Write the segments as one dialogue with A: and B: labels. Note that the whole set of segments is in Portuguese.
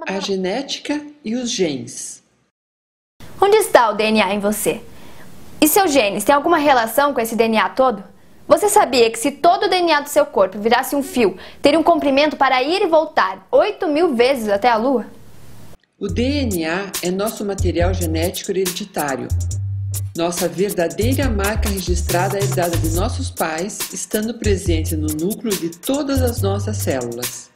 A: A genética e os genes.
B: Onde está o DNA em você? E seus genes têm alguma relação com esse DNA todo? Você sabia que se todo o DNA do seu corpo virasse um fio, teria um comprimento para ir e voltar 8.000 vezes até a Lua?
A: O DNA é nosso material genético hereditário. Nossa verdadeira marca registrada é herdada de nossos pais, estando presente no núcleo de todas as nossas células.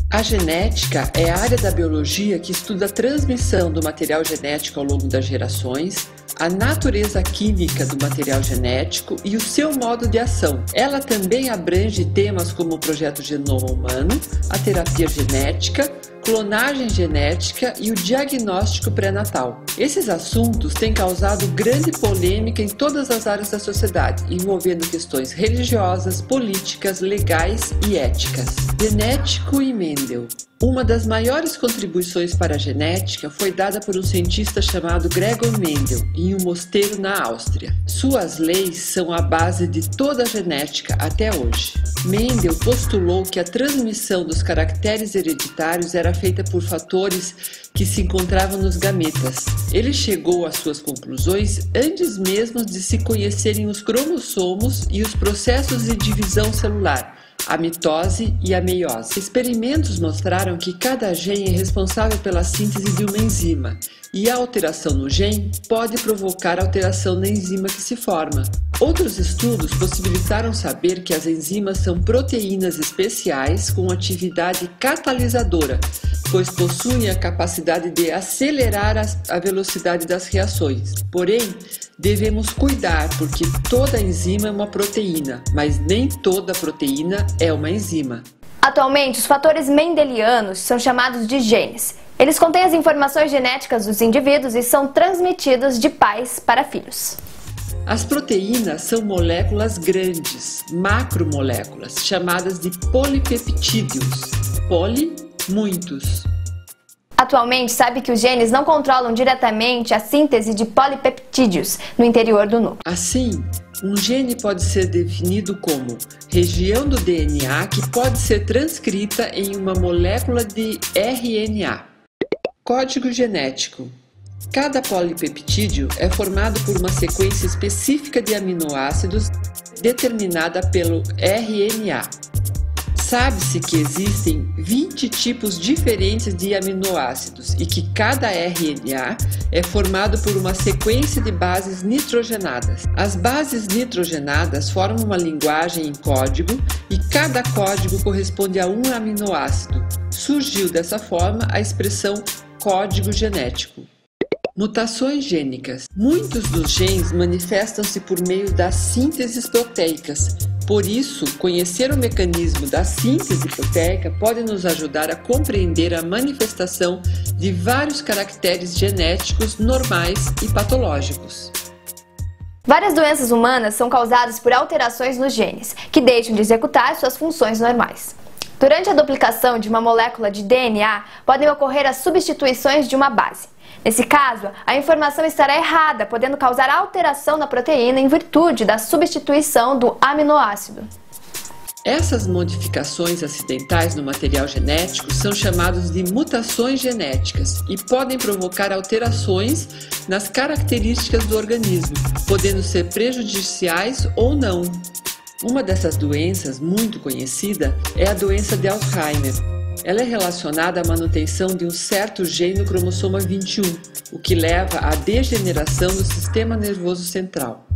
A: A genética é a área da biologia que estuda a transmissão do material genético ao longo das gerações, a natureza química do material genético e o seu modo de ação. Ela também abrange temas como o projeto Genoma Humano, a terapia genética, clonagem genética e o diagnóstico pré-natal. Esses assuntos têm causado grande polêmica em todas as áreas da sociedade, envolvendo questões religiosas, políticas, legais e éticas. Genético e Mendel. Uma das maiores contribuições para a genética foi dada por um cientista chamado Gregor Mendel, em um mosteiro na Áustria. Suas leis são a base de toda a genética até hoje. Mendel postulou que a transmissão dos caracteres hereditários era feita por fatores que se encontravam nos gametas. Ele chegou às suas conclusões antes mesmo de se conhecerem os cromossomos e os processos de divisão celular, a mitose e a meiose. Experimentos mostraram que cada gene é responsável pela síntese de uma enzima, e a alteração no gene pode provocar alteração na enzima que se forma. Outros estudos possibilitaram saber que as enzimas são proteínas especiais com atividade catalisadora, pois possuem a capacidade de acelerar a velocidade das reações. Porém, devemos cuidar porque toda enzima é uma proteína, mas nem toda proteína é uma enzima.
B: Atualmente, os fatores mendelianos são chamados de genes. Eles contêm as informações genéticas dos indivíduos e são transmitidos de pais para filhos.
A: As proteínas são moléculas grandes, macromoléculas, chamadas de polipeptídeos. Poli, muitos.
B: Atualmente, sabe que os genes não controlam diretamente a síntese de polipeptídeos no interior do núcleo.
A: Assim, um gene pode ser definido como região do DNA que pode ser transcrita em uma molécula de RNA. Código genético. Cada polipeptídeo é formado por uma sequência específica de aminoácidos determinada pelo RNA. Sabe-se que existem 20 tipos diferentes de aminoácidos e que cada RNA é formado por uma sequência de bases nitrogenadas. As bases nitrogenadas formam uma linguagem em código e cada código corresponde a um aminoácido. Surgiu dessa forma a expressão código genético. Mutações gênicas. Muitos dos genes manifestam-se por meio das sínteses proteicas. Por isso, conhecer o mecanismo da síntese proteica pode nos ajudar a compreender a manifestação de vários caracteres genéticos normais e patológicos.
B: Várias doenças humanas são causadas por alterações nos genes, que deixam de executar suas funções normais. Durante a duplicação de uma molécula de DNA, podem ocorrer as substituições de uma base. Nesse caso, a informação estará errada, podendo causar alteração na proteína em virtude da substituição do aminoácido.
A: Essas modificações acidentais no material genético são chamadas de mutações genéticas e podem provocar alterações nas características do organismo, podendo ser prejudiciais ou não. Uma dessas doenças, muito conhecida, é a doença de Alzheimer. Ela é relacionada à manutenção de um certo gene no cromossoma 21, o que leva à degeneração do sistema nervoso central.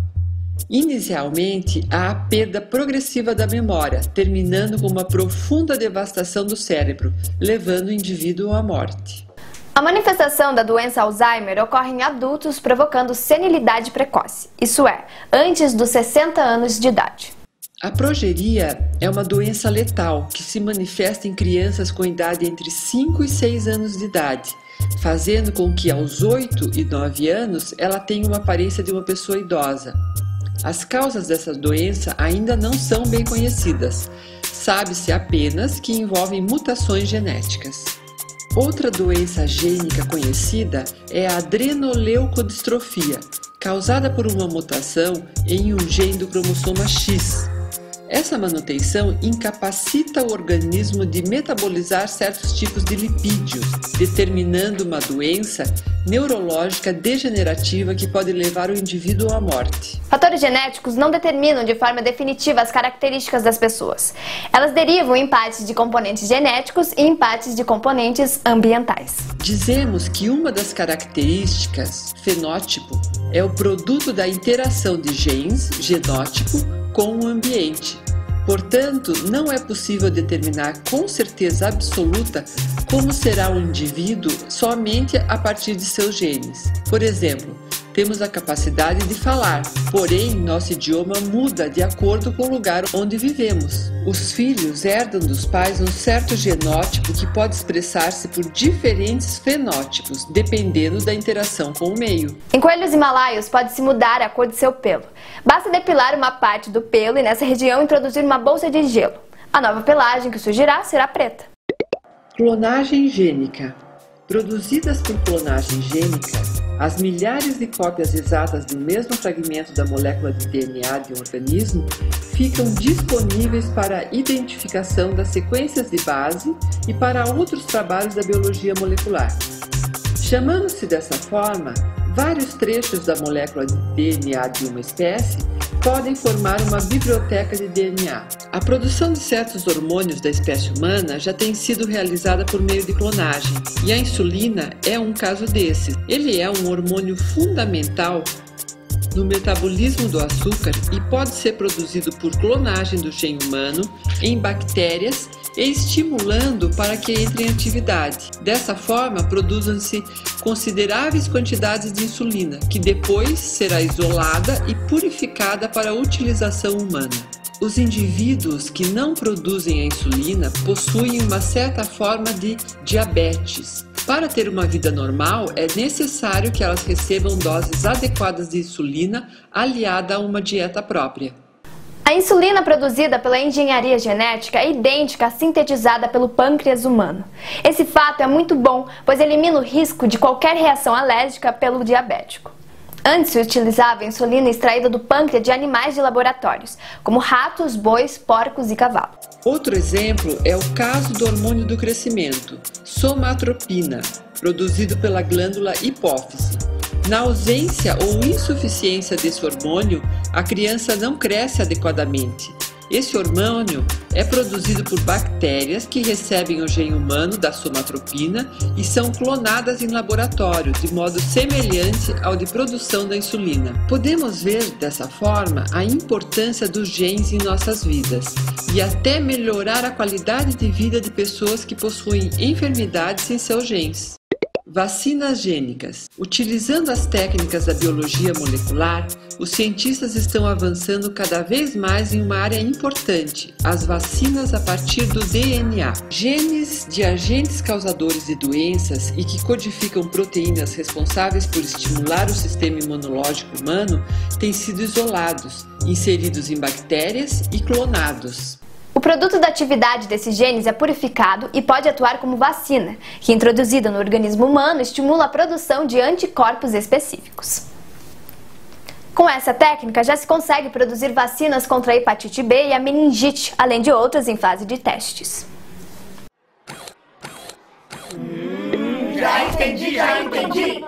A: Inicialmente, há a perda progressiva da memória, terminando com uma profunda devastação do cérebro, levando o indivíduo à morte.
B: A manifestação da doença Alzheimer ocorre em adultos, provocando senilidade precoce, isso é, antes dos 60 anos de idade.
A: A progeria é uma doença letal que se manifesta em crianças com idade entre 5 e 6 anos de idade, fazendo com que aos 8 e 9 anos ela tenha uma aparência de uma pessoa idosa. As causas dessa doença ainda não são bem conhecidas, sabe-se apenas que envolvem mutações genéticas. Outra doença gênica conhecida é a adrenoleucodistrofia, causada por uma mutação em um gene do cromossoma X. Essa manutenção incapacita o organismo de metabolizar certos tipos de lipídios, determinando uma doença neurológica degenerativa que pode levar o indivíduo à morte.
B: Fatores genéticos não determinam de forma definitiva as características das pessoas. Elas derivam em partes de componentes genéticos e em partes de componentes ambientais.
A: Dizemos que uma das características, fenótipo, é o produto da interação de genes, genótipo, com o ambiente. Portanto, não é possível determinar com certeza absoluta como será o indivíduo somente a partir de seus genes. Por exemplo, temos a capacidade de falar, porém nosso idioma muda de acordo com o lugar onde vivemos. Os filhos herdam dos pais um certo genótipo que pode expressar-se por diferentes fenótipos, dependendo da interação com o meio.
B: Em coelhos himalaios pode-se mudar a cor de seu pelo. Basta depilar uma parte do pelo e nessa região introduzir uma bolsa de gelo. A nova pelagem que surgirá será preta.
A: Clonagem gênica. Produzidas por clonagem gênica, as milhares de cópias exatas do mesmo fragmento da molécula de DNA de um organismo ficam disponíveis para a identificação das sequências de base e para outros trabalhos da biologia molecular. Chamando-se dessa forma, vários trechos da molécula de DNA de uma espécie podem formar uma biblioteca de DNA. A produção de certos hormônios da espécie humana já tem sido realizada por meio de clonagem, e a insulina é um caso desses. Ele é um hormônio fundamental no metabolismo do açúcar e pode ser produzido por clonagem do gene humano em bactérias e estimulando para que entre em atividade. Dessa forma, produzem-se consideráveis quantidades de insulina, que depois será isolada e purificada para a utilização humana. Os indivíduos que não produzem a insulina possuem uma certa forma de diabetes. Para ter uma vida normal, é necessário que elas recebam doses adequadas de insulina aliada a uma dieta própria.
B: A insulina produzida pela engenharia genética é idêntica à sintetizada pelo pâncreas humano. Esse fato é muito bom, pois elimina o risco de qualquer reação alérgica pelo diabético. Antes se utilizava a insulina extraída do pâncreas de animais de laboratórios, como ratos, bois, porcos e cavalos.
A: Outro exemplo é o caso do hormônio do crescimento, somatropina, produzido pela glândula hipófise. Na ausência ou insuficiência desse hormônio, a criança não cresce adequadamente. Esse hormônio é produzido por bactérias que recebem o gene humano da somatropina e são clonadas em laboratório, de modo semelhante ao de produção da insulina. Podemos ver, dessa forma, a importância dos genes em nossas vidas e até melhorar a qualidade de vida de pessoas que possuem enfermidades em seus genes. Vacinas gênicas. Utilizando as técnicas da biologia molecular, os cientistas estão avançando cada vez mais em uma área importante, as vacinas a partir do DNA. Genes de agentes causadores de doenças e que codificam proteínas responsáveis por estimular o sistema imunológico humano têm sido isolados, inseridos em bactérias e clonados.
B: O produto da atividade desses genes é purificado e pode atuar como vacina, que, introduzida no organismo humano, estimula a produção de anticorpos específicos. Com essa técnica, já se consegue produzir vacinas contra a hepatite B e a meningite, além de outras em fase de testes.
C: Já entendi!